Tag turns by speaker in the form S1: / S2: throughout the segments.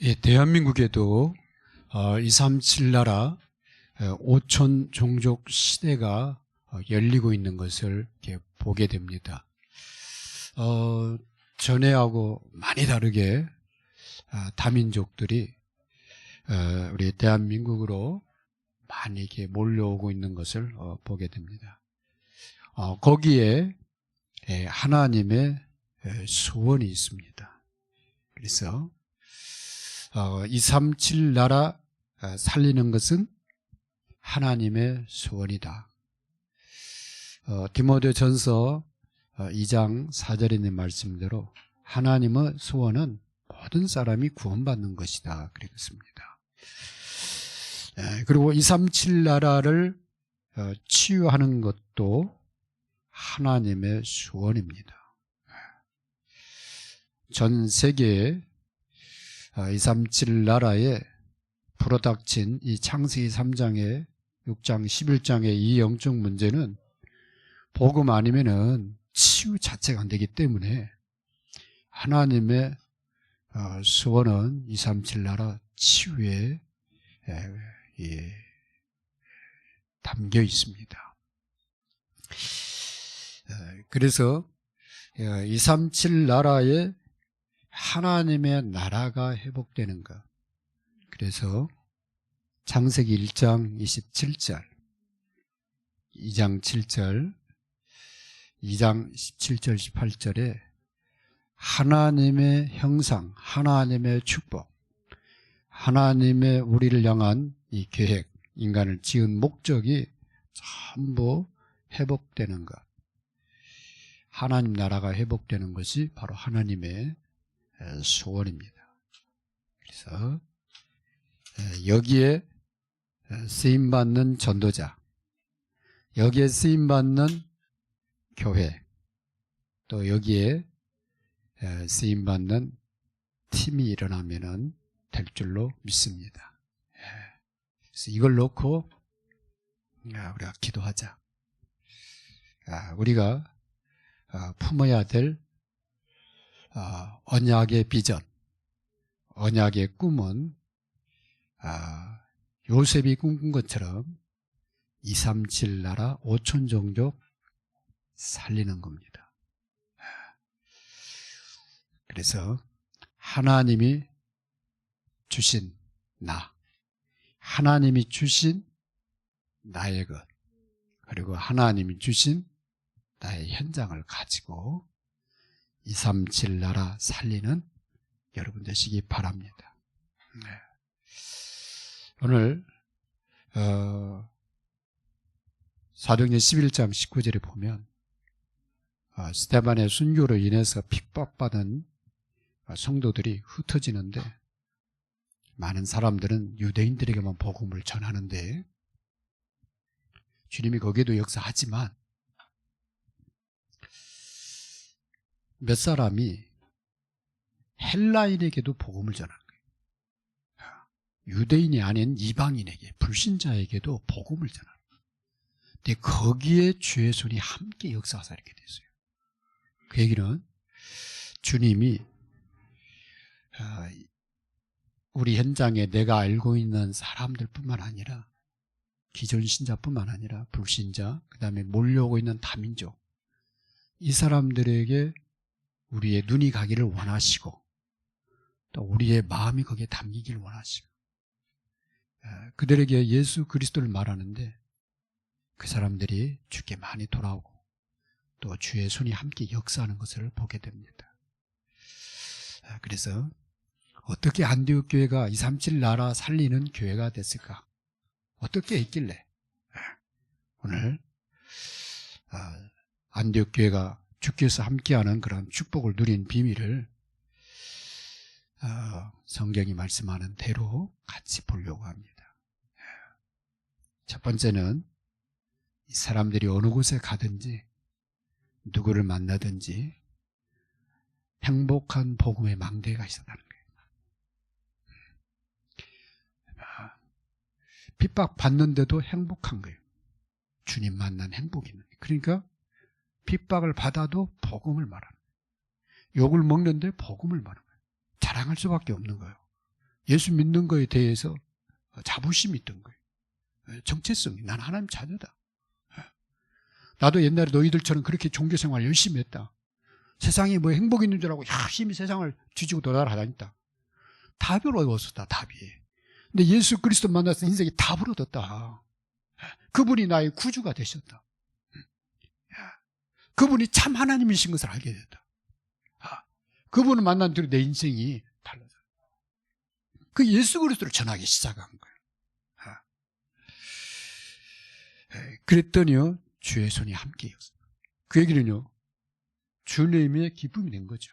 S1: 예, 대한민국에도 237 나라 5천 종족 시대가 열리고 있는 것을 이렇게 보게 됩니다. 전에하고 많이 다르게 다민족들이 우리 대한민국으로 많이 이렇게 몰려오고 있는 것을 보게 됩니다. 거기에 하나님의 소원이 있습니다. 그래서 237 나라 살리는 것은 하나님의 소원이다. 디모데전서 2장 4절에 있는 말씀대로 하나님의 소원은 모든 사람이 구원받는 것이다. 그랬습니다. 그리고 237 나라를 치유하는 것도 하나님의 소원입니다. 전 세계에 237 나라에 불어닥친 이 창세기 3장에 6장 11장의 이 영적 문제는 복음 아니면은 치유 자체가 안 되기 때문에 하나님의 소원은 237 나라 치유에 담겨 있습니다. 그래서 237 나라에 하나님의 나라가 회복되는 것. 그래서 창세기 1장 27절, 2장 7절, 2장 17절, 18절에 하나님의 형상, 하나님의 축복, 하나님의 우리를 향한 이 계획, 인간을 지은 목적이 전부 회복되는 것. 하나님 나라가 회복되는 것이 바로 하나님의 소원입니다. 그래서 여기에 쓰임받는 전도자, 여기에 쓰임받는 교회, 또 여기에 쓰임받는 팀이 일어나면 될 줄로 믿습니다. 그래서 이걸 놓고 우리가 기도하자. 우리가 품어야 될 언약의 비전, 언약의 꿈은 요셉이 꿈꾼 것처럼 237 나라 5천 종족 살리는 겁니다. 그래서 하나님이 주신 나, 하나님이 주신 나의 것, 그리고 하나님이 주신 나의 현장을 가지고 237 나라 살리는 여러분 되시기 바랍니다. 오늘 사도행전 11장 19절에 보면 스데반의 순교로 인해서 핍박받은 성도들이 흩어지는데 많은 사람들은 유대인들에게만 복음을 전하는데 주님이 거기에도 역사하지만 몇 사람이 헬라인에게도 복음을 전하는 거예요. 유대인이 아닌 이방인에게, 불신자에게도 복음을 전하는 거예요. 근데 거기에 주의 손이 함께 역사하사 이렇게 됐어요. 그 얘기는 주님이 우리 현장에 내가 알고 있는 사람들 뿐만 아니라 기존 신자뿐만 아니라 불신자, 그 다음에 몰려오고 있는 다민족, 이 사람들에게 우리의 눈이 가기를 원하시고 또 우리의 마음이 거기에 담기기를 원하시고 그들에게 예수 그리스도를 말하는데 그 사람들이 주께 많이 돌아오고 또 주의 손이 함께 역사하는 것을 보게 됩니다. 그래서 어떻게 안디옥 교회가 237 나라 살리는 교회가 됐을까? 어떻게 했길래 오늘 안디옥 교회가 주께서 함께하는 그런 축복을 누린 비밀을 성경이 말씀하는 대로 같이 보려고 합니다. 첫 번째는 이 사람들이 어느 곳에 가든지 누구를 만나든지 행복한 복음의 망대가 있었다는 거예요. 핍박받는데도 행복한 거예요. 주님 만난 행복이 있는 거예요. 그러니까 핍박을 받아도 복음을 말하는 거예요. 욕을 먹는데 복음을 말하는 거예요. 자랑할 수밖에 없는 거예요. 예수 믿는 거에 대해서 자부심이 있던 거예요. 정체성이. 난 하나님 자녀다. 나도 옛날에 너희들처럼 그렇게 종교생활 열심히 했다. 세상에 뭐 행복이 있는 줄 알고 열심히 세상을 뒤지고 돌아다녔다. 답을 얻었다. 답이. 근데 예수 그리스도 만나서 인생이 답을 얻었다. 그분이 나의 구주가 되셨다. 그분이 참 하나님이신 것을 알게 됐다. 그분을 만난 뒤로 내 인생이 달라져. 그 예수 그리스도를 전하기 시작한 거예요. 그랬더니요, 주의 손이 함께였어요. 그 얘기는요, 주님의 기쁨이 된 거죠.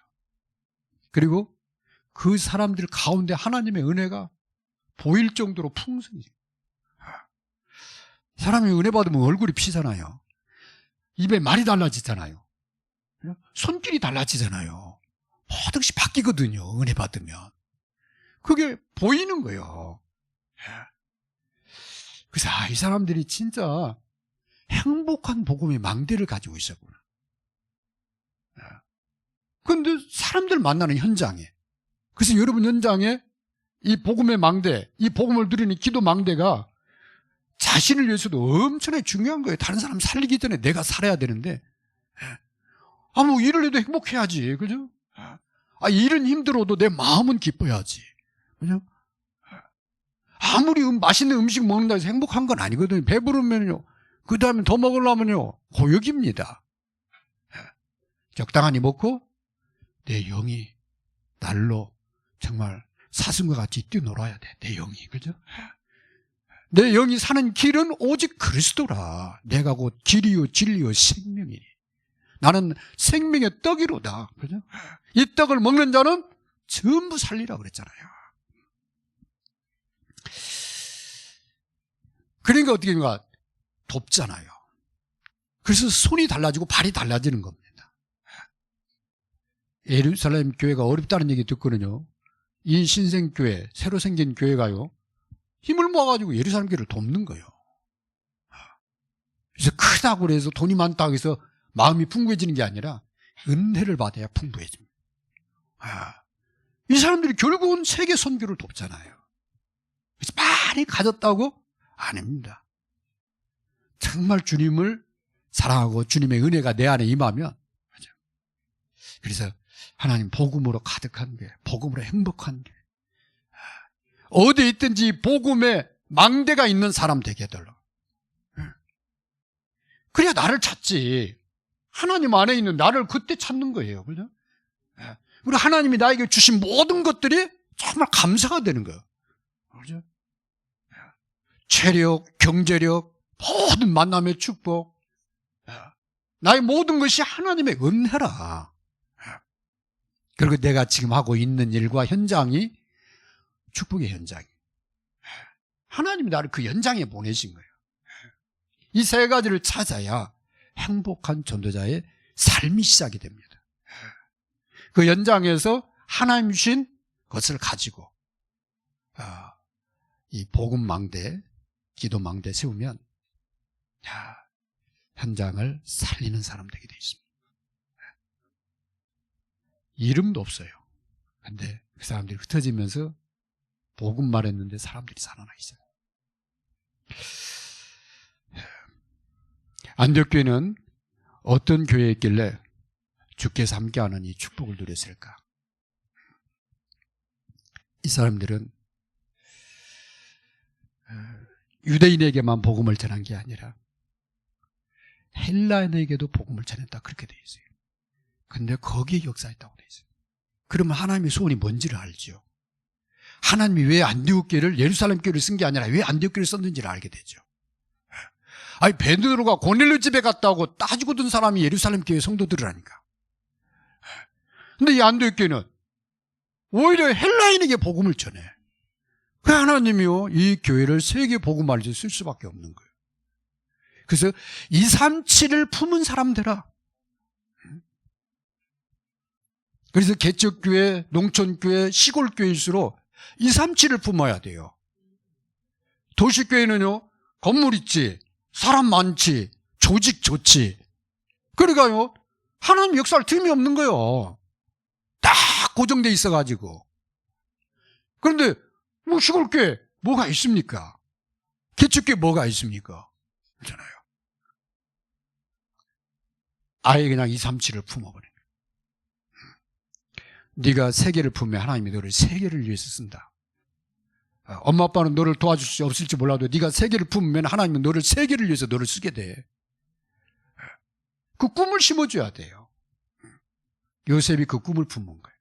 S1: 그리고 그 사람들 가운데 하나님의 은혜가 보일 정도로 풍성해요. 사람이 은혜 받으면 얼굴이 피잖아요. 입에 말이 달라지잖아요. 손길이 달라지잖아요. 모든 것이 바뀌거든요. 은혜 받으면. 그게 보이는 거예요. 그래서 이 사람들이 진짜 행복한 복음의 망대를 가지고 있었구나. 그런데 사람들 만나는 현장에, 그래서 여러분 현장에 이 복음의 망대, 이 복음을 누리는 기도 망대가 자신을 위해서도 엄청나게 중요한 거예요. 다른 사람 살리기 전에 내가 살아야 되는데, 뭐 일을 해도 행복해야지, 그죠? 일은 힘들어도 내 마음은 기뻐야지, 그죠? 아무리 맛있는 음식 먹는다 해서 행복한 건 아니거든요. 배부르면요, 그 다음에 더 먹으려면요, 고역입니다. 적당히 먹고 내 영이 날로 정말 사슴과 같이 뛰어놀아야 돼. 내 영이, 그죠? 내 영이 사는 길은 오직 그리스도라. 내가 곧 길이요 진리요 생명이니. 나는 생명의 떡이로다. 그죠? 이 떡을 먹는 자는 전부 살리라 그랬잖아요. 그러니까 어떻게 된가? 돕잖아요. 그래서 손이 달라지고 발이 달라지는 겁니다. 예루살렘 교회가 어렵다는 얘기 듣거든요. 이 신생교회, 새로 생긴 교회가요, 힘을 모아가지고 예루살렘 교회를 돕는 거예요. 그래서 크다고 해서 돈이 많다고 해서 마음이 풍부해지는 게 아니라 은혜를 받아야 풍부해집니다. 이 사람들이 결국은 세계 선교를 돕잖아요. 그래서 많이 가졌다고? 아닙니다. 정말 주님을 사랑하고 주님의 은혜가 내 안에 임하면, 그래서 하나님 복음으로 가득한 게, 복음으로 행복한 게, 어디에 있든지 복음의 망대가 있는 사람 되게 해달라. 그래야 나를 찾지. 하나님 안에 있는 나를 그때 찾는 거예요. 그죠? 그리고 하나님이 나에게 주신 모든 것들이 정말 감사가 되는 거예요. 그죠? 체력, 경제력, 모든 만남의 축복, 나의 모든 것이 하나님의 은혜라. 그리고 내가 지금 하고 있는 일과 현장이 축복의 현장이에요. 하나님이 나를 그 현장에 보내신 거예요. 이 세 가지를 찾아야 행복한 전도자의 삶이 시작이 됩니다. 그 현장에서 하나님 주신 것을 가지고 이 복음 망대, 기도 망대 세우면 현장을 살리는 사람 되게 되어 있습니다. 이름도 없어요. 근데 그 사람들이 흩어지면서 복음 말했는데 사람들이 살아나기 시작해요. 안디옥교회는 어떤 교회였길래 주께서 함께하는 이 축복을 누렸을까? 이 사람들은 유대인에게만 복음을 전한 게 아니라 헬라인에게도 복음을 전했다, 그렇게 되어 있어요. 근데 거기에 역사했다고 되어 있어요. 그러면 하나님의 소원이 뭔지를 알죠. 하나님이 왜 안디옥 교회를, 예루살렘 교회를 쓴 게 아니라 왜 안디옥 교회를 썼는지를 알게 되죠. 베드로가 고넬료 집에 갔다고 따지고 든 사람이 예루살렘 교회 성도들이라니까. 근데 이 안디옥 교회는 오히려 헬라인에게 복음을 전해. 그 하나님이요, 이 교회를 세계 복음화를 쓸 수밖에 없는 거예요. 그래서 237을 품은 사람들아. 그래서 개척교회, 농촌교회, 시골교회일수록 237을 품어야 돼요. 도시교회는요, 건물 있지, 사람 많지, 조직 좋지. 그러니까요, 하나님 역사할 틈이 없는 거예요. 딱 고정돼 있어가지고. 그런데 뭐 시골교회 뭐가 있습니까? 개척교회 뭐가 있습니까? 그렇잖아요. 아예 그냥 237을 품어버린 거예요. 네가 세계를 품으면 하나님이 너를 세계를 위해서 쓴다. 엄마 아빠는 너를 도와줄 수 없을지 몰라도 네가 세계를 품으면 하나님은 너를 세계를 위해서 너를 쓰게 돼. 그 꿈을 심어줘야 돼요. 요셉이 그 꿈을 품은 거예요.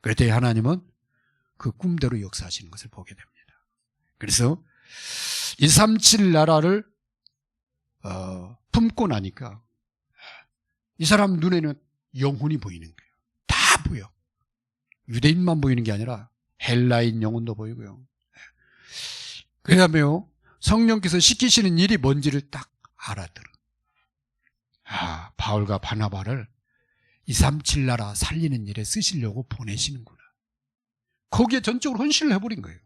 S1: 그랬더니 하나님은 그 꿈대로 역사하시는 것을 보게 됩니다. 그래서 237 나라를 품고 나니까 이 사람 눈에는 영혼이 보이는 거예요. 다 보여. 유대인만 보이는 게 아니라 헬라인 영혼도 보이고요. 그 다음에요, 성령께서 시키시는 일이 뭔지를 딱 알아들어. 바울과 바나바를 237 나라 살리는 일에 쓰시려고 보내시는구나. 거기에 전적으로 헌신을 해버린 거예요.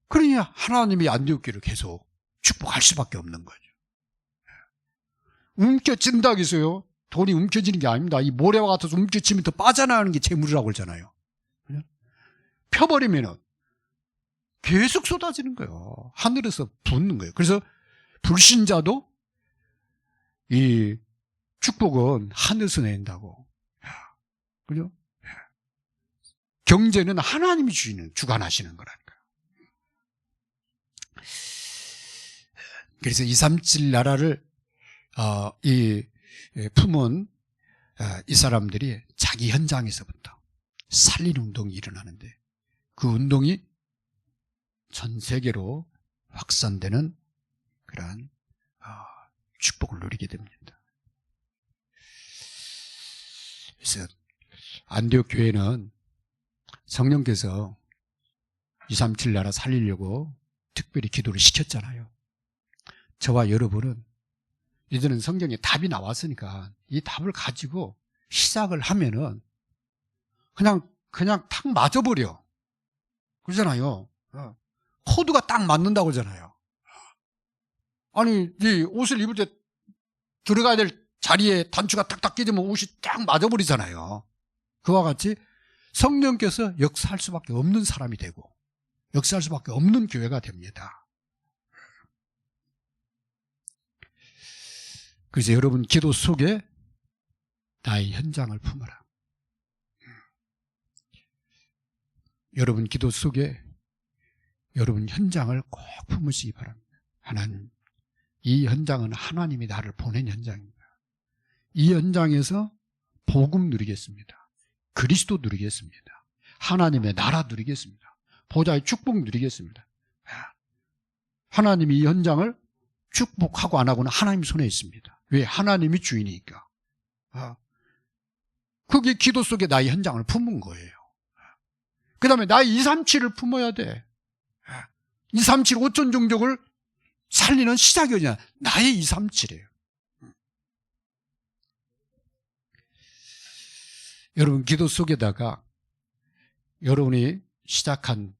S1: 그러니 하나님이 안디옥교를 계속 축복할 수밖에 없는 거죠. 움켜진다고 해서요, 돈이 움켜지는 게 아닙니다. 이 모래와 같아서 움켜치면 더 빠져나가는 게 재물이라고 그러잖아요. 펴버리면 계속 쏟아지는 거예요. 하늘에서 붓는 거예요. 그래서 불신자도 이 축복은 하늘에서 내린다고. 그죠? 경제는 하나님이 주관하시는 거라니까요. 그래서 237 나라를 품은 이 사람들이 자기 현장에서부터 살리는 운동이 일어나는데, 그 운동이 전 세계로 확산되는 그러한 축복을 누리게 됩니다. 그래서 안디옥 교회는 성령께서 237 나라 살리려고 특별히 기도를 시켰잖아요. 저와 여러분은 이제는 성경에 답이 나왔으니까 이 답을 가지고 시작을 하면은 그냥 탁 맞아버려. 그러잖아요. 코드가 딱 맞는다고 그러잖아요. 아니, 이 옷을 입을 때 들어가야 될 자리에 단추가 탁탁 끼지면 옷이 딱 맞아버리잖아요. 그와 같이 성령께서 역사할 수밖에 없는 사람이 되고 역사할 수밖에 없는 교회가 됩니다. 그래서 여러분 기도 속에 나의 현장을 품어라. 여러분 기도 속에 여러분 현장을 꼭 품으시기 바랍니다. 하나님, 이 현장은 하나님이 나를 보낸 현장입니다. 이 현장에서 복음 누리겠습니다. 그리스도 누리겠습니다. 하나님의 나라 누리겠습니다. 보좌의 축복 누리겠습니다. 하나님이 이 현장을 축복하고 안 하고는 하나님 손에 있습니다. 왜? 하나님이 주인이니까. 그게 기도 속에 나의 현장을 품은 거예요. 그 다음에 나의 237을 품어야 돼. 237 5천 종족을 살리는 시작이 어디냐? 나의 237이에요. 여러분 기도 속에다가 여러분이 시작한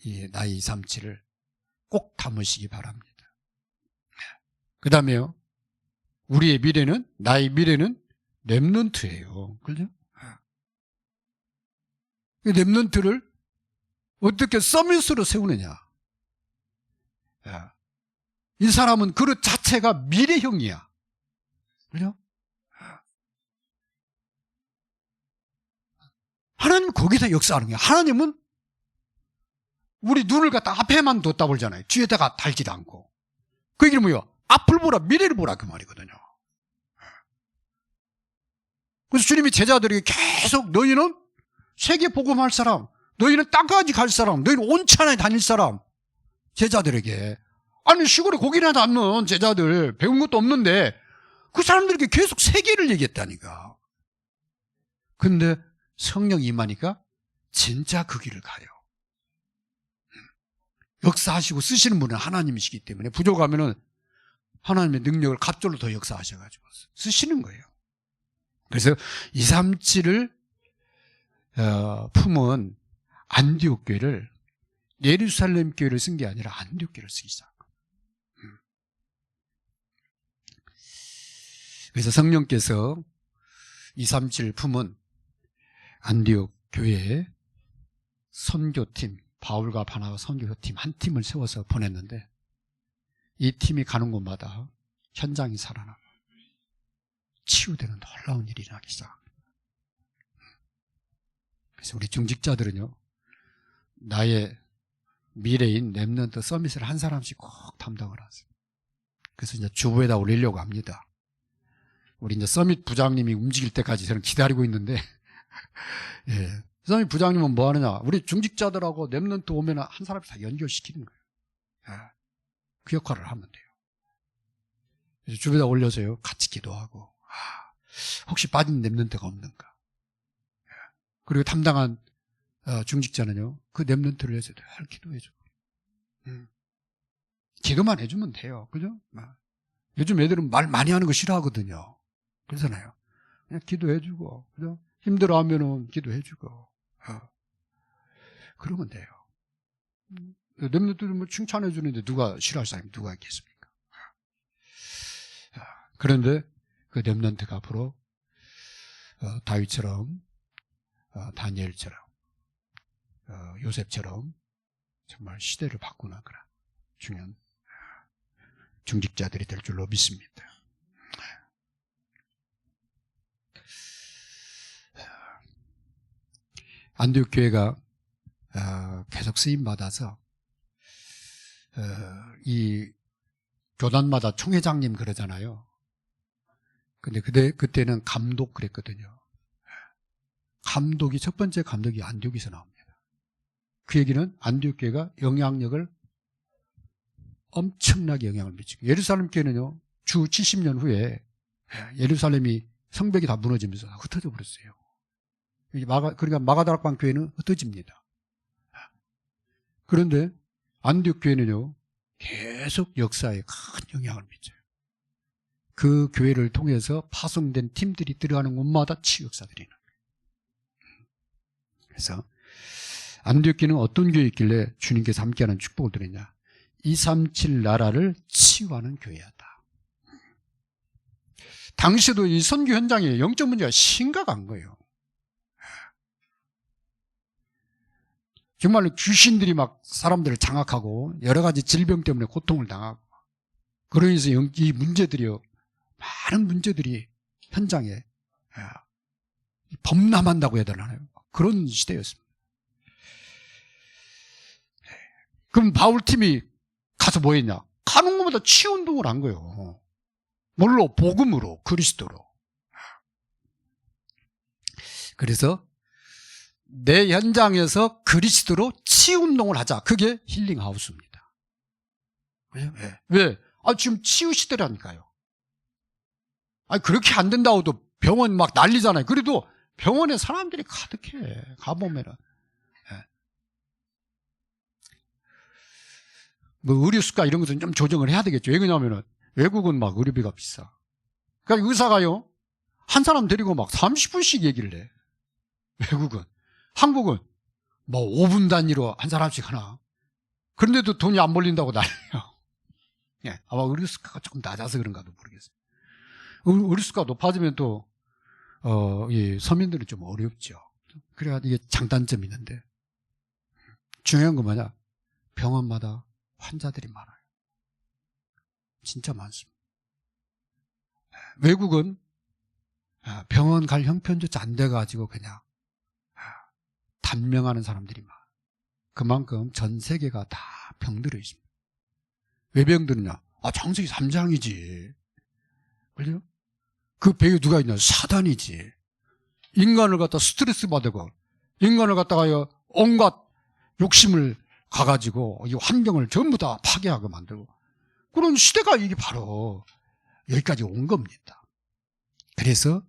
S1: 이 나의 237을 꼭 담으시기 바랍니다. 그 다음에요, 우리의 미래는, 나의 미래는 렘넌트예요. 그죠? 이 렘넌트를 어떻게 서밋으로 세우느냐? 이 사람은 그릇 자체가 미래형이야. 그죠? 하나님은 거기다 역사하는 거야. 하나님은 우리 눈을 갖다 앞에만 뒀다 보잖아요. 뒤에다가 달지 않고. 그 얘기는 뭐예요? 앞을 보라, 미래를 보라, 그 말이거든요. 그래서 주님이 제자들에게 계속 너희는 세계 복음할 사람, 너희는 땅까지 갈 사람, 너희는 온천에 다닐 사람, 제자들에게. 아니 시골에 고기나 담는 제자들 배운 것도 없는데 그 사람들에게 계속 세계를 얘기했다니까. 근데 성령이 임하니까 진짜 그 길을 가요. 역사하시고 쓰시는 분은 하나님이시기 때문에 부족하면은 하나님의 능력을 갑절로 더 역사하셔가지고 쓰시는 거예요. 그래서 237을 품은 안디옥 교회를 예루살렘 교회를 쓴 게 아니라 안디옥 교회를 쓰기 시작한 거예요. 그래서 성령께서 237을 품은 안디옥 교회에 선교팀, 바울과 바나바 선교팀 한 팀을 세워서 보냈는데 이 팀이 가는 곳마다 현장이 살아나고 치유되는 놀라운 일이 일어나기 시작합니다. 그래서 우리 중직자들은요, 나의 미래인 렘넌트 서밋을 한 사람씩 꼭 담당을 하세요. 그래서 이제 주부에다 올리려고 합니다. 우리 이제 서밋 부장님이 움직일 때까지 저는 기다리고 있는데, 예. 서밋 부장님은 뭐 하느냐? 우리 중직자들하고 렘넌트 오면 한 사람씩 다 연결시키는 거예요. 예. 그 역할을 하면 돼요. 그래서 주부에다 올려서요, 같이 기도하고, 혹시 빠진 렘넌트가 없는가? 예. 그리고 담당한 중직자는요, 그 렘넌트를 위해서 늘 기도해주고, 기도만 해주면 돼요. 그죠? 요즘 애들은 말 많이 하는 거 싫어하거든요. 그러잖아요. 그냥 기도해주고, 그죠? 힘들어하면은 기도해주고, 그러면 돼요. 렘넌트들 뭐 칭찬해주는데 누가 싫어할 사람이 누가 있겠습니까? 그런데 그 렘넌트가 앞으로 다윗처럼, 다니엘처럼, 요셉처럼 정말 시대를 바꾸는 그런 중요한 중직자들이 될 줄로 믿습니다. 안디옥 교회가 계속 쓰임 받아서 이 교단마다 총회장님 그러잖아요. 근데 그때는 감독 그랬거든요. 감독이 첫 번째 감독이 안디옥에서 나옵니다. 그 얘기는 안디옥 교회가 영향력을 엄청나게 영향을 미치고, 예루살렘 교회는요, 주 70년 후에 예루살렘이 성벽이 다 무너지면서 흩어져 버렸어요. 그러니까 마가다락방 교회는 흩어집니다. 그런데 안디옥 교회는요, 계속 역사에 큰 영향을 미쳐요. 그 교회를 통해서 파송된 팀들이 들어가는 곳마다 치유 역사들이 있는 거예요. 그래서 안디옥 교회는 어떤 교회였길래 주님께서 함께하는 축복을 드렸냐? 237 나라를 치유하는 교회였다. 당시에도 이 선교 현장에 영적 문제가 심각한 거예요. 정말로 귀신들이 막 사람들을 장악하고 여러 가지 질병 때문에 고통을 당하고, 그러면서 이 문제들이요, 많은 문제들이 현장에 범람한다고 해야 되나요? 그런 시대였습니다. 그럼 바울팀이 가서 뭐 했냐? 가는 것보다 치유운동을 한 거예요. 뭘로? 복음으로, 그리스도로. 그래서 내 현장에서 그리스도로 치유운동을 하자. 그게 힐링하우스입니다. 왜? 지금 치유 시대라니까요. 그렇게 안 된다고도 병원 막 난리잖아요. 그래도 병원에 사람들이 가득해. 가보면은. 뭐 의료수가 이런 것은 좀 조정을 해야 되겠죠. 왜 그러냐면은 외국은 막 의료비가 비싸. 그러니까 의사가요, 한 사람 데리고 막 30분씩 얘기를 해. 외국은. 한국은 뭐 5분 단위로 한 사람씩 하나. 그런데도 돈이 안 벌린다고 난리야. 예, 아마 의료수가가 조금 낮아서 그런가도 모르겠어요. 의료수가 높아지면 또 이 서민들은 좀 어렵죠. 그래야 이게 장단점이 있는데, 중요한 건 뭐냐? 병원마다 환자들이 많아요. 진짜 많습니다. 외국은 병원 갈 형편조차 안 돼가지고 그냥 단명하는 사람들이 많아요. 그만큼 전 세계가 다 병들어 있습니다. 왜 병드느냐? 창세기 3장이지. 그죠? 그 배에 누가 있냐? 사단이지. 인간을 갖다 스트레스 받고, 인간을 갖다가 온갖 욕심을 가가지고 이 환경을 전부 다 파괴하게 만들고, 그런 시대가 이게 바로 여기까지 온 겁니다. 그래서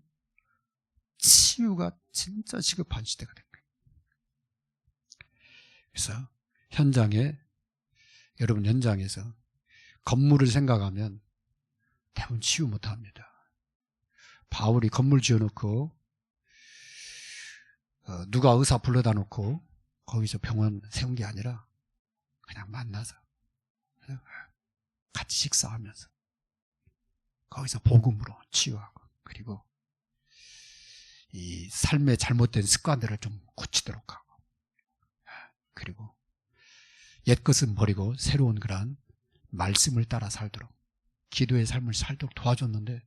S1: 치유가 진짜 시급한 시대가 된 거예요. 그래서 여러분 현장에서 건물을 생각하면 대부분 치유 못합니다. 바울이 건물 지어놓고 누가 의사 불러다 놓고 거기서 병원 세운 게 아니라 그냥 만나서 같이 식사하면서 거기서 복음으로 치유하고, 그리고 이 삶의 잘못된 습관들을 좀 고치도록 하고, 그리고 옛것은 버리고 새로운 그러한 말씀을 따라 살도록, 기도의 삶을 살도록 도와줬는데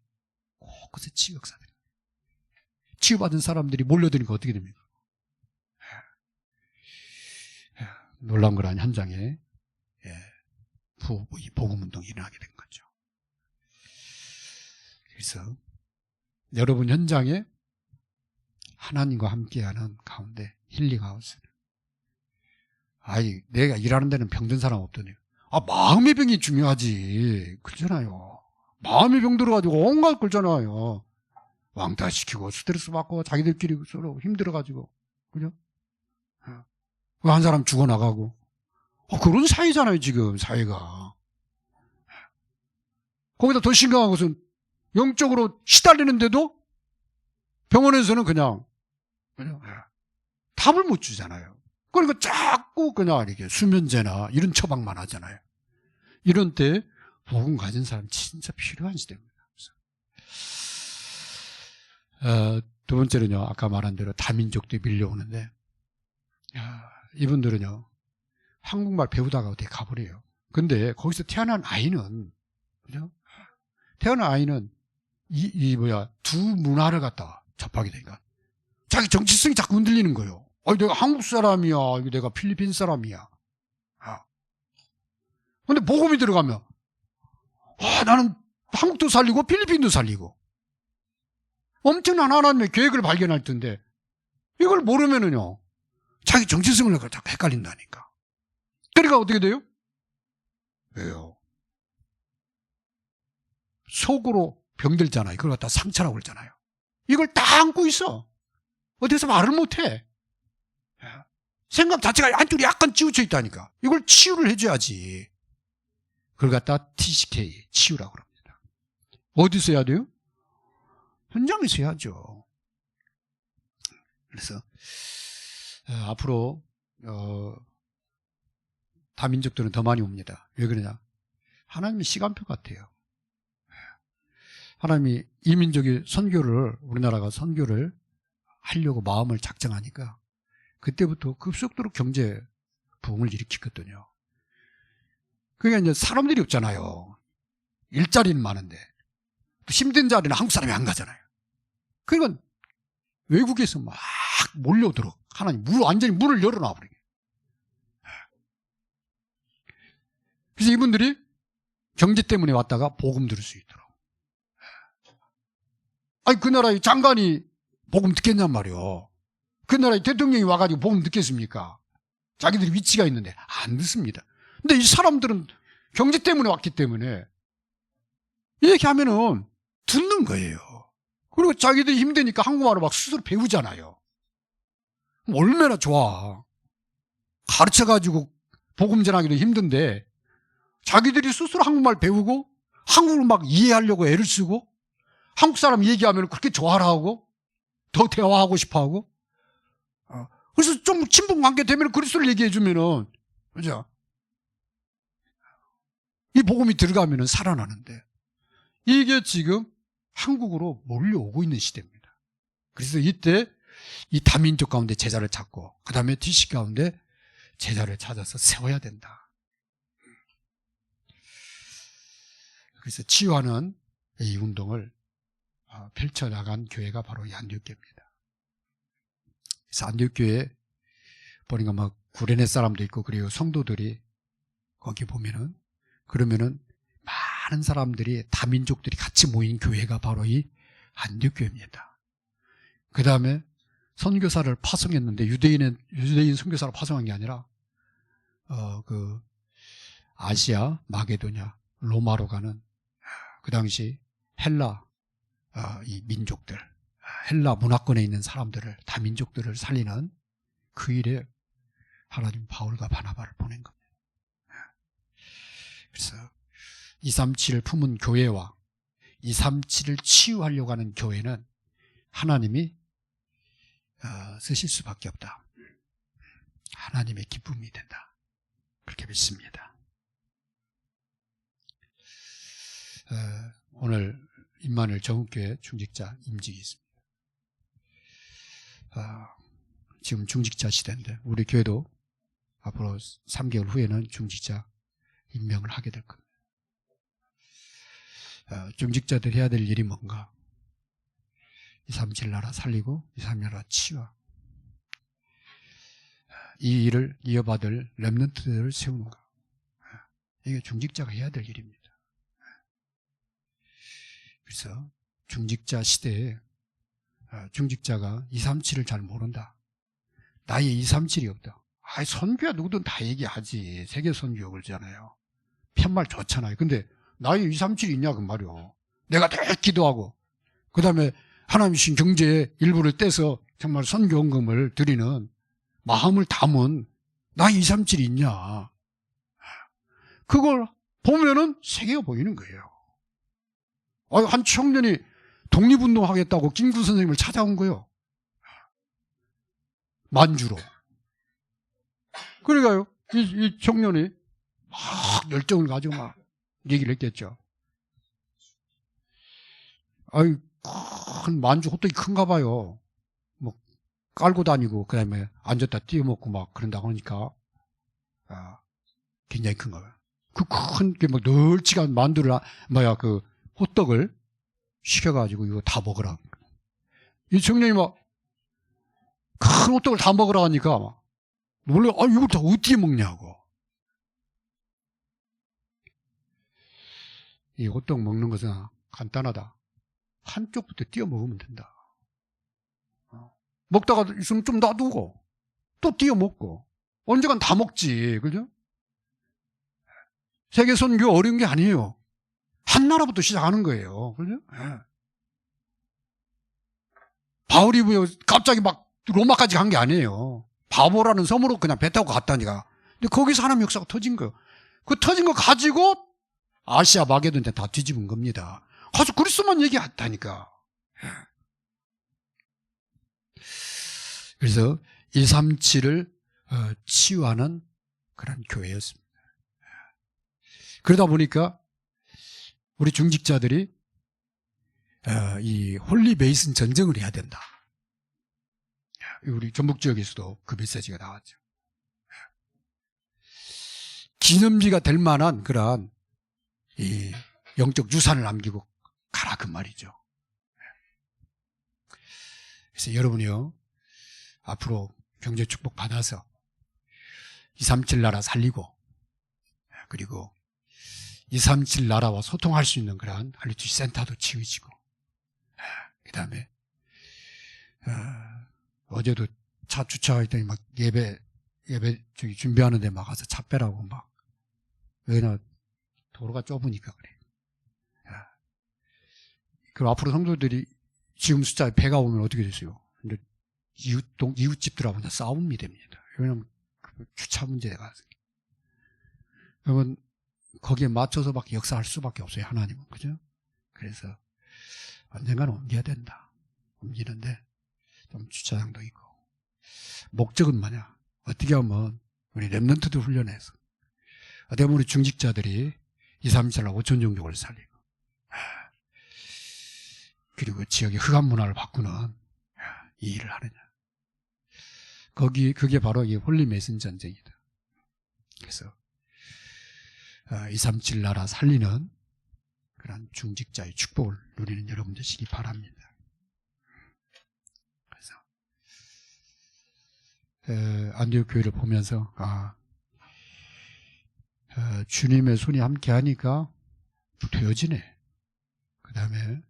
S1: 곳곳에 치유역사들이, 치유받은 사람들이 몰려드니까 어떻게 됩니까? 놀라운 그러한 현장에 복음운동이 일어나게 된 거죠. 그래서 여러분 현장에 하나님과 함께하는 가운데 힐링하우스, 내가 일하는 데는 병든 사람 없더니, 마음의 병이 중요하지. 그렇잖아요. 마음의 병 들어가지고 온갖 그렇잖아요. 왕따시키고 스트레스 받고 자기들끼리 서로 힘들어가지고, 그죠? 한 사람 죽어나가고, 그런 사회잖아요, 지금 사회가. 거기다 더 심각한 것은 영적으로 시달리는데도 병원에서는 그냥 답을 못 주잖아요. 그러니까 자꾸 그냥 이렇게 수면제나 이런 처방만 하잖아요. 이런 때 복음 가진 사람 진짜 필요한 시대입니다. 두 번째는요, 아까 말한 대로 다민족들이 밀려오는데, 이분들은요 한국말 배우다가 어디 가버려요. 근데 거기서 태어난 아이는, 그죠? 태어난 아이는 두 문화를 갖다가 접하게 되니까 자기 정체성이 자꾸 흔들리는 거예요. 내가 한국 사람이야, 내가 필리핀 사람이야. 근데 복음이 들어가면 나는 한국도 살리고 필리핀도 살리고, 엄청난 하나님의 계획을 발견할 텐데 이걸 모르면은요 자기 정체성을 자꾸 헷갈린다니까. 그러니까 어떻게 돼요? 왜요? 속으로 병들잖아요. 그걸 갖다 상처라고 그러잖아요. 이걸 다 안고 있어. 어디서 말을 못해. 생각 자체가 안쪽에 약간 치우쳐 있다니까. 이걸 치유를 해줘야지. 그걸 갖다 TCK, 치유라고 합니다. 어디서 해야 돼요? 현장에서 해야죠. 그래서 앞으로 다민족들은 더 많이 옵니다. 왜 그러냐? 하나님의 시간표 같아요. 하나님이 이민족이 우리나라가 선교를 하려고 마음을 작정하니까 그때부터 급속도로 경제 부흥을 일으켰거든요. 그러니까 이제 사람들이 없잖아요. 일자리는 많은데 힘든 자리는 한국 사람이 안 가잖아요. 그러니까 외국에서 막 몰려오도록 하나님 완전히 문을 열어놔 버리게. 그래서 이분들이 경제 때문에 왔다가 복음 들을 수 있도록. 그 나라의 장관이 복음 듣겠냔 말이요. 그 나라의 대통령이 와가지고 복음 듣겠습니까? 자기들이 위치가 있는데 안 듣습니다. 근데 이 사람들은 경제 때문에 왔기 때문에 이렇게 하면은 듣는 거예요. 그리고 자기들이 힘드니까 한국말을 막 스스로 배우잖아요. 얼마나 좋아. 가르쳐가지고 복음 전하기도 힘든데 자기들이 스스로 한국말 배우고 한국을 막 이해하려고 애를 쓰고 한국 사람 얘기하면 그렇게 좋아라 하고 더 대화하고 싶어 하고, 그래서 좀 친분 관계 되면 그리스도를 얘기해 주면은, 그죠? 이 복음이 들어가면은 살아나는데, 이게 지금 한국으로 몰려오고 있는 시대입니다. 그래서 이때 이 다민족 가운데 제자를 찾고, 그 다음에 DC 가운데 제자를 찾아서 세워야 된다. 그래서 치유하는 이 운동을 펼쳐나간 교회가 바로 이 안디옥교회입니다. 그래서 안디옥교회 보니까 막 구레네 사람도 있고, 그리고 성도들이 거기 보면은, 그러면은 많은 사람들이 다민족들이 같이 모인 교회가 바로 이 안디옥교회입니다. 그 다음에 선교사를 파송했는데 유대인 선교사를 파송한 게 아니라 아시아 마게도냐 로마로 가는 그 당시 헬라 이 민족들, 헬라 문화권에 있는 사람들을, 다민족들을 살리는 그 일에 하나님 바울과 바나바를 보낸 겁니다. 그래서 237을 품은 교회와 237을 치유하려고 하는 교회는 하나님이 쓰실 수밖에 없다. 하나님의 기쁨이 된다. 그렇게 믿습니다. 오늘 임마누엘 정읍교회 중직자 임직이 있습니다. 지금 중직자 시대인데 우리 교회도 앞으로 3개월 후에는 중직자 임명을 하게 될 겁니다. 중직자들이 해야 될 일이 뭔가? 237 나라 살리고 237 나라 치유하고, 이 일을 이어받을 렘넌트들을 세우는 것. 이게 중직자가 해야 될 일입니다. 그래서 중직자 시대에 중직자가 237을 잘 모른다. 나의 237이 없다. 선교야 누구든 다 얘기하지. 세계 선교 그러잖아요. 편말 좋잖아요. 근데 나의 237이 있냐 그 말이요. 내가 늘 기도하고 그 다음에 하나님 주신 경제의 일부를 떼서 정말 선교원금을 드리는 마음을 담은 나의 237이 있냐. 그걸 보면은 세계가 보이는 거예요. 한 청년이 독립운동하겠다고 김구 선생님을 찾아온 거예요. 만주로. 그러니까요, 이 청년이 막 열정을 가지고 막 얘기를 했겠죠. 큰 만주 호떡이 큰가 봐요. 뭐, 깔고 다니고, 그 다음에 앉았다 뛰어먹고 막 그런다고 하니까, 굉장히 큰가 봐요. 그 큰, 막 널찍한 만두를, 그 호떡을 시켜가지고 이거 다 먹으라. 이 청년이 막, 큰 호떡을 다 먹으라 하니까, 원래, 이걸 다 어떻게 먹냐고. 이 호떡 먹는 것은 간단하다. 한쪽부터 띄어 먹으면 된다. 먹다가 있으면 좀 놔두고, 또 띄어 먹고, 언젠간 다 먹지. 그죠? 세계 선교 어려운 게 아니에요. 한 나라부터 시작하는 거예요. 그죠? 바울이 갑자기 막 로마까지 간 게 아니에요. 바보라는 섬으로 그냥 배 타고 갔다니까. 근데 거기서 하나님 역사가 터진 거예요. 그 터진 거 가지고 아시아 마게도는 다 뒤집은 겁니다. 아주 그리스도만 얘기했다니까. 그래서 237을 치유하는 그런 교회였습니다. 그러다 보니까 우리 중직자들이 이 홀리 베이슨 전쟁을 해야 된다. 우리 전북 지역에서도 그 메시지가 나왔죠. 기념비가 될 만한 그러한 이 영적 유산을 남기고 가라 그 말이죠. 그래서 여러분이요, 앞으로 경제 축복 받아서 237 나라 살리고, 그리고 237 나라와 소통할 수 있는 그러한 할리투시 센터도 지어지고, 그 다음에 어제도 차 주차했더니 막 예배 저기 준비하는데 막 가서 차 빼라고 막, 여기나 도로가 좁으니까 그래. 그리고 앞으로 성도들이 지금 숫자에 배가 오면 어떻게 되세요? 근데 이웃집들하고 그냥 싸움이 됩니다. 왜냐면 주차 문제가. 그러면 거기에 맞춰서 밖에 역사할 수밖에 없어요, 하나님은. 그죠? 그래서 언젠가는 옮겨야 된다. 옮기는데 좀 주차장도 있고. 목적은 뭐냐? 어떻게 하면 우리 렘넌트들 훈련해서, 어떻게 하면 우리 중직자들이 237 5천 종족을 살리고, 그리고 지역의 흑암 문화를 바꾸는 이 일을 하느냐. 그게 바로 이 홀리 메신 전쟁이다. 그래서 237 나라 살리는 그런 중직자의 축복을 누리는 여러분 되시기 바랍니다. 그래서 안디옥 교회를 보면서 주님의 손이 함께 하니까 되어지네. 그 다음에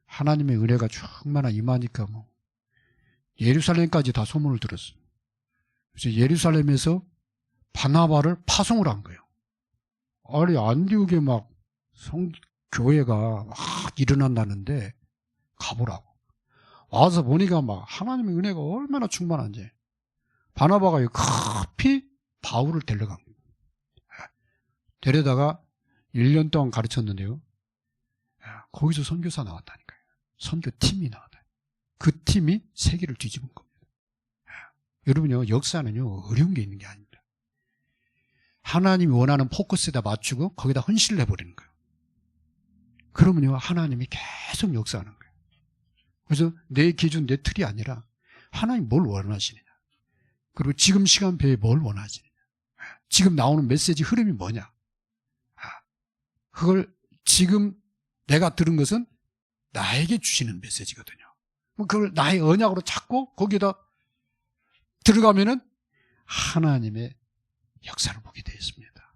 S1: 하나님의 은혜가 충만한 임하니까 예루살렘까지 다 소문을 들었어. 그래서 예루살렘에서 바나바를 파송을 한 거예요. 아니, 안디옥에 막 교회가 막 일어난다는데 가보라고. 와서 보니까 막 하나님의 은혜가 얼마나 충만한지. 바나바가 급히 바울을 데려간 거예요. 데려다가 1년 동안 가르쳤는데요. 거기서 선교사 나왔다니까요. 선교팀이 나왔다. 그 팀이 세계를 뒤집은 겁니다. 여러분요, 역사는요, 어려운 게 있는 게 아닙니다. 하나님이 원하는 포커스에다 맞추고 거기다 헌신을 해버리는 거예요. 그러면요, 하나님이 계속 역사하는 거예요. 그래서 내 기준, 내 틀이 아니라 하나님 뭘 원하시느냐. 그리고 지금 시간표에 뭘 원하시느냐. 지금 나오는 메시지 흐름이 뭐냐? 그걸 지금 내가 들은 것은 나에게 주시는 메시지거든요. 그걸 나의 언약으로 찾고 거기에다 들어가면은 하나님의 역사를 보게 되어 있습니다.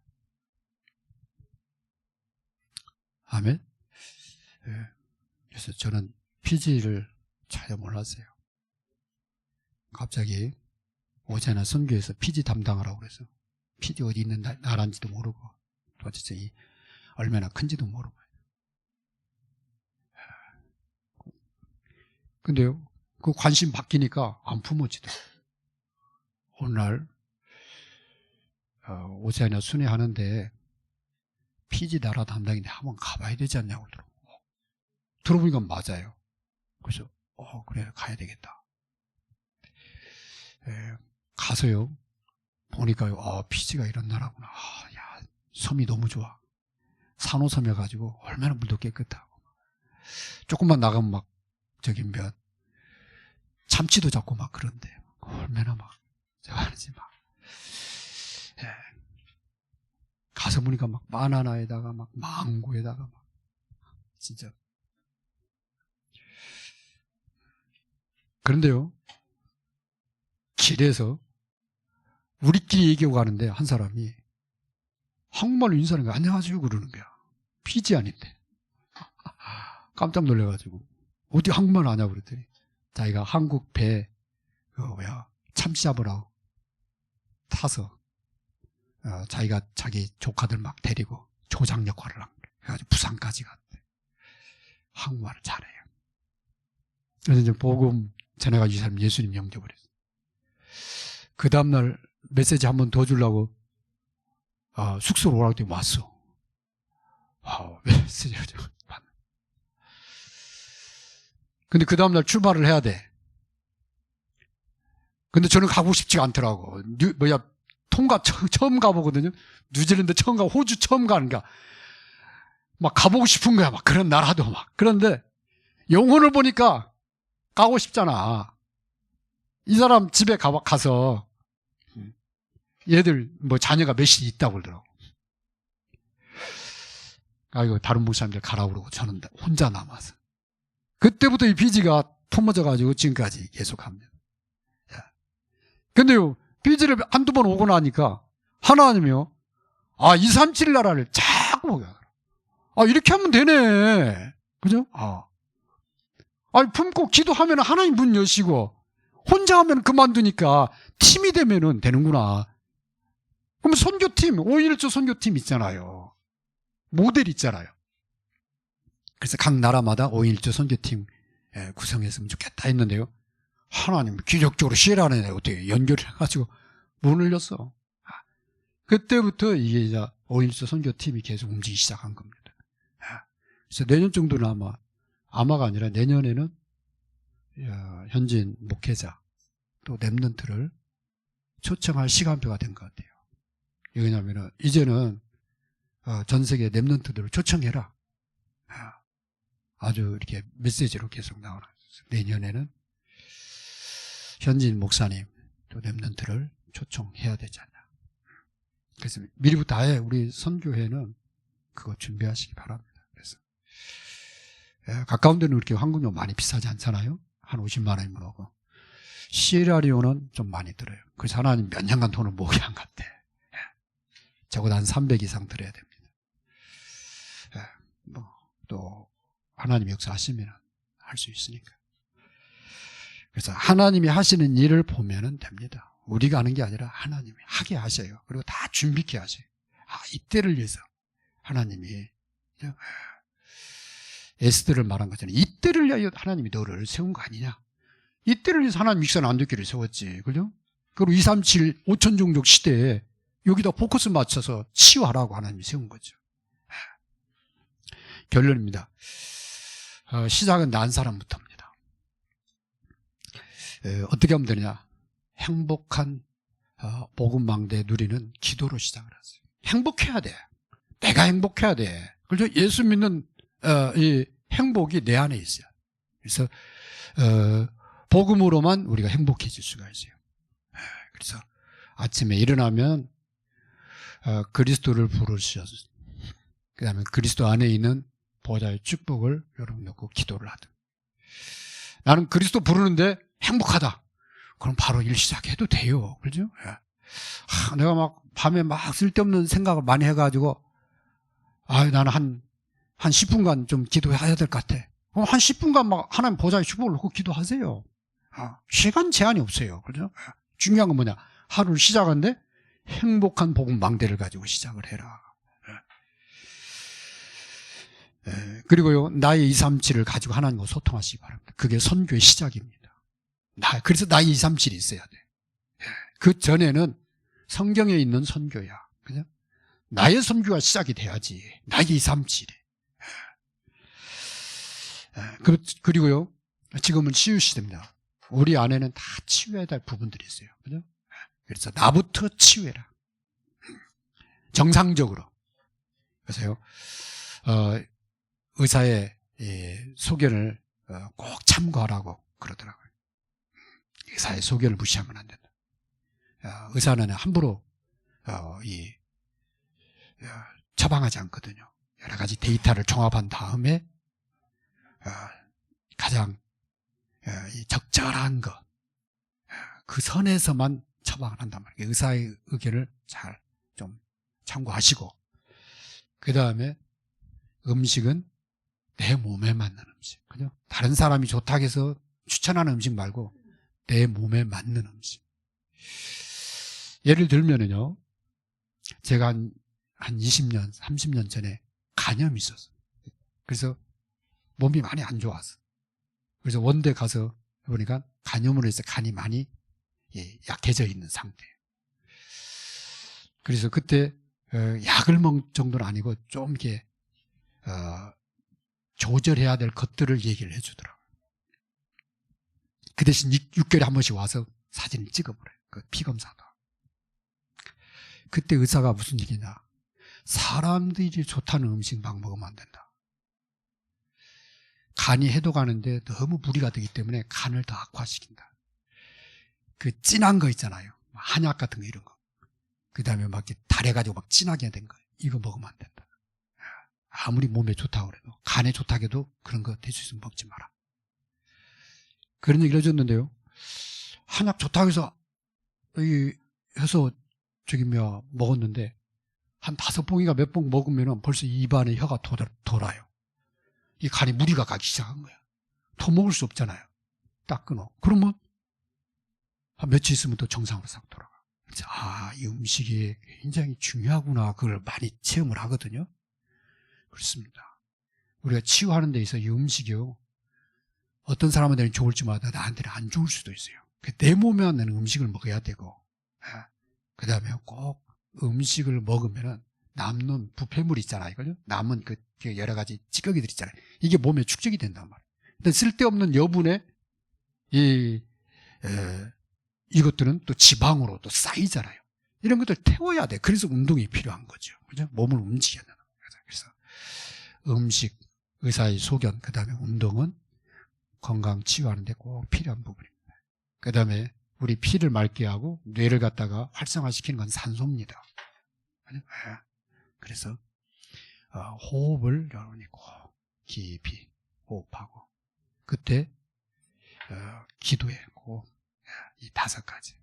S1: 아멘. 그래서 저는 피지를 전혀 몰랐어요. 갑자기 오제나 선교에서 피지 담당하라고 그래서 피지 어디 있는 나라인지도 모르고 도대체 이 얼마나 큰지도 모르고. 근데요, 그 관심 바뀌니까 안 품어지더라고요. 어느 날 오세아니아 순회하는데 피지 나라 담당인데 한번 가봐야 되지 않냐고 그러더라고요. 들어보니까 맞아요. 그래서 그래 가야 되겠다. 가서요 보니까요, 피지가 이런 나라구나. 야, 섬이 너무 좋아. 산호섬이어가지고 얼마나 물도 깨끗하고 조금만 나가면 막 저기 몇 참치도 잡고 막 그런데 얼마나 막 좋아하는지 막. 가서 보니까 막 바나나에다가 막 망고에다가 막 진짜. 그런데요, 길에서 우리끼리 얘기하고 가는데 한 사람이 한국말로 인사하는 거야. 안녕하세요 그러는 거야. 피지 아닌데. 깜짝 놀라가지고 어디 한국말 아냐고 그랬더니 자기가 한국 배 참치 잡으러 타서 자기가 자기 조카들 막 데리고 조장 역할을 한 거예요. 그래가지고 부산까지 갔대. 한국말을 잘해요. 그래서 이제 복음 전해가지고 이 사람 예수님 영접을 했어요. 그 다음날 메시지 한 번 더 주려고 숙소로 오라고 했더니 왔어. 메시지를 받는. 근데 그 다음날 출발을 해야 돼. 근데 저는 가고 싶지가 않더라고. 통가 처음 가보거든요. 뉴질랜드 처음 가고 호주 처음 가는 거야. 막 가보고 싶은 거야. 막 그런 나라도 막. 그런데 영혼을 보니까 가고 싶잖아. 이 사람 집에 가서 얘들 뭐 자녀가 몇이 있다고 그러더라고. 이거 다른 목사님들 가라고 그러고 저는 혼자 남아서. 그때부터 이 피지가 품어져가지고 지금까지 계속합니다. 근데요, 피지를 한두 번 오고 나니까 하나님이요, 237 나라를 자꾸 보게 하더라. 이렇게 하면 되네. 그죠? 품고 기도하면 하나님 문 여시고 혼자 하면 그만두니까 팀이 되면은 되는구나. 그럼 선교팀, 5.1조 선교팀 있잖아요. 모델 있잖아요. 그래서 각 나라마다 5.1조 선교팀 구성했으면 좋겠다 했는데요. 하나님 기적적으로 시에라레오네 어떻게 연결을 해가지고 문을 열었어. 그때부터 이게 이제 5.1조 선교팀이 계속 움직이기 시작한 겁니다. 그래서 내년 정도는 아마가 아니라 내년에는 현지인 목회자 또 랩런트를 초청할 시간표가 된 것 같아요. 왜냐하면 이제는 전 세계 랩런트들을 초청해라. 아주 이렇게 메시지로 계속 나오는. 내년에는 현지인 목사님 또 랩런트를 초청해야 되지 않나. 그래서 미리부터 아예 우리 선교회는 그거 준비하시기 바랍니다. 그래서 가까운 데는 그렇게 항공료 많이 비싸지 않잖아요. 한 50만 원이면 오고. 시에라리온은 좀 많이 들어요. 그래서 하나님 몇 년간 돈을 모으게 한 것 같아. 적어도 한 300 이상 들어야 됩니다. 또 하나님 역사하시면 할 수 있으니까. 그래서 하나님이 하시는 일을 보면 됩니다. 우리가 하는 게 아니라 하나님이 하게 하셔요. 그리고 다 준비케 하셔요. 이때를 위해서 하나님이 에스더를 말한 것처럼 이때를 위하여 하나님이 너를 세운 거 아니냐. 이때를 위해서 하나님 익산 안도끼를 세웠지. 그죠? 그리고 237 5천 종족 시대에 여기다 포커스 맞춰서 치유하라고 하나님이 세운 거죠. 결론입니다. 시작은 난 사람부터입니다. 어떻게 하면 되느냐. 행복한 복음망대 누리는 기도로 시작을 하세요. 행복해야 돼. 내가 행복해야 돼. 그래서 예수 믿는 이 행복이 내 안에 있어요. 그래서 복음으로만 우리가 행복해질 수가 있어요. 그래서 아침에 일어나면 그리스도를 부르셔서 그 다음에 그리스도 안에 있는 보좌의 축복을 여러분 놓고 기도를 하든, 나는 그리스도 부르는데 행복하다, 그럼 바로 일 시작해도 돼요. 그죠? 내가 막 밤에 막 쓸데없는 생각을 많이 해가지고 나는 한 10분간 좀 기도해야 될 것 같아. 그럼 한 10분간 막 하나님 보좌의 축복을 놓고 기도하세요. 시간 제한이 없어요. 그죠? 중요한 건 뭐냐, 하루를 시작하는데 행복한 복음 망대를 가지고 시작을 해라. 그리고요, 나의 237을 가지고 하나님과 소통하시기 바랍니다. 그게 선교의 시작입니다. 그래서 나의 237이 있어야 돼. 그 전에는 성경에 있는 선교야. 그죠? 나의 선교가 시작이 돼야지. 나의 237이. 그리고요, 지금은 치유 시대입니다. 우리 안에는 다 치유해야 될 부분들이 있어요. 그죠? 그래서 나부터 치유해라. 정상적으로. 그래서요, 의사의 소견을 꼭 참고하라고 그러더라고요. 의사의 소견을 무시하면 안 된다. 의사는 함부로 처방하지 않거든요. 여러 가지 데이터를 종합한 다음에 가장 적절한 것, 그 선에서만 처방을 한단 말이에요. 의사의 의견을 잘 좀 참고하시고, 그 다음에 음식은 내 몸에 맞는 음식. 그죠? 다른 사람이 좋다고 해서 추천하는 음식 말고 내 몸에 맞는 음식. 예를 들면은요, 제가 한 20년, 30년 전에 간염이 있었어요. 그래서 몸이 많이 안 좋아서. 그래서 원대 가서 해보니까 간염으로 해서 간이 많이 약해져 있는 상태예요. 그래서 그때 약을 먹을 정도는 아니고 좀 이렇게 조절해야 될 것들을 얘기를 해주더라고요. 그 대신 6개월에 한 번씩 와서 사진을 찍어버려요. 그 피검사도. 그때 의사가 무슨 얘기냐, 사람들이 좋다는 음식 막 먹으면 안 된다. 간이 해독하는데 너무 무리가 되기 때문에 간을 더 악화시킨다. 그 진한 거 있잖아요, 한약 같은 거, 이런 거, 그 다음에 막 이렇게 달해가지고 막 진하게 된 거, 이거 먹으면 안 된다. 아무리 몸에 좋다고 그래도, 간에 좋다고 해도 그런 거 될 수 있으면 먹지 마라. 그런 얘기를 해줬는데요, 한약 좋다고 해서 먹었는데 한 5봉이가 몇 봉 먹으면 벌써 입안에 혀가 돌아요. 이 간에 무리가 가기 시작한 거야. 더 먹을 수 없잖아요. 딱 끊어. 그러면 한 며칠 있으면 또 정상으로 싹 돌아가. 그래서 이 음식이 굉장히 중요하구나, 그걸 많이 체험을 하거든요. 그렇습니다. 우리가 치유하는 데 있어서 이 음식이요, 어떤 사람한테는 좋을지 몰라도 나한테는 안 좋을 수도 있어요. 내 몸에 맞는 음식을 먹어야 되고, 그 다음에 꼭 음식을 먹으면 남는 부패물 있잖아요. 그죠? 남은 그 여러 가지 찌꺼기들 있잖아요. 이게 몸에 축적이 된단 말이에요. 근데 쓸데없는 여분의 이것들은 또 지방으로 또 쌓이잖아요. 이런 것들 태워야 돼. 그래서 운동이 필요한 거죠. 그죠? 몸을 움직여야 되는 거죠. 그래서 음식, 의사의 소견, 그 다음에 운동은 건강 치유하는 데 꼭 필요한 부분입니다. 그 다음에 우리 피를 맑게 하고 뇌를 갖다가 활성화시키는 건 산소입니다. 그래서 호흡을 여러분이 꼭 깊이 호흡하고, 그때 기도해 꼭 이 5가지.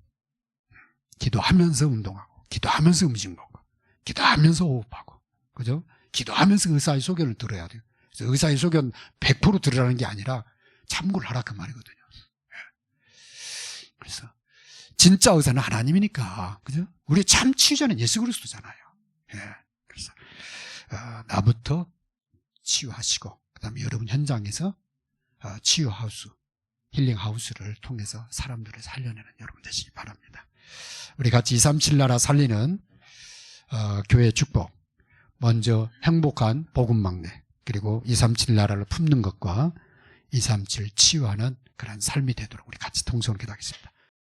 S1: 기도하면서 운동하고, 기도하면서 음식 먹고, 기도하면서 호흡하고, 그죠? 기도하면서 의사의 소견을 들어야 돼요. 그래서 의사의 소견 100% 들으라는 게 아니라 참고를 하라, 그 말이거든요. 그래서 진짜 의사는 하나님이니까, 그죠? 우리 참 치유자는 예수 그리스도잖아요. 그래서 나부터 치유하시고, 그다음에 여러분 현장에서 치유 하우스, 힐링 하우스를 통해서 사람들을 살려내는 여러분 되시기 바랍니다. 우리 같이 237 나라 살리는 교회 축복, 먼저 행복한 복음 막내, 그리고 237 나라를 품는 것과 237 치유하는 그런 삶이 되도록 우리 같이 통성을 기도하겠습니다.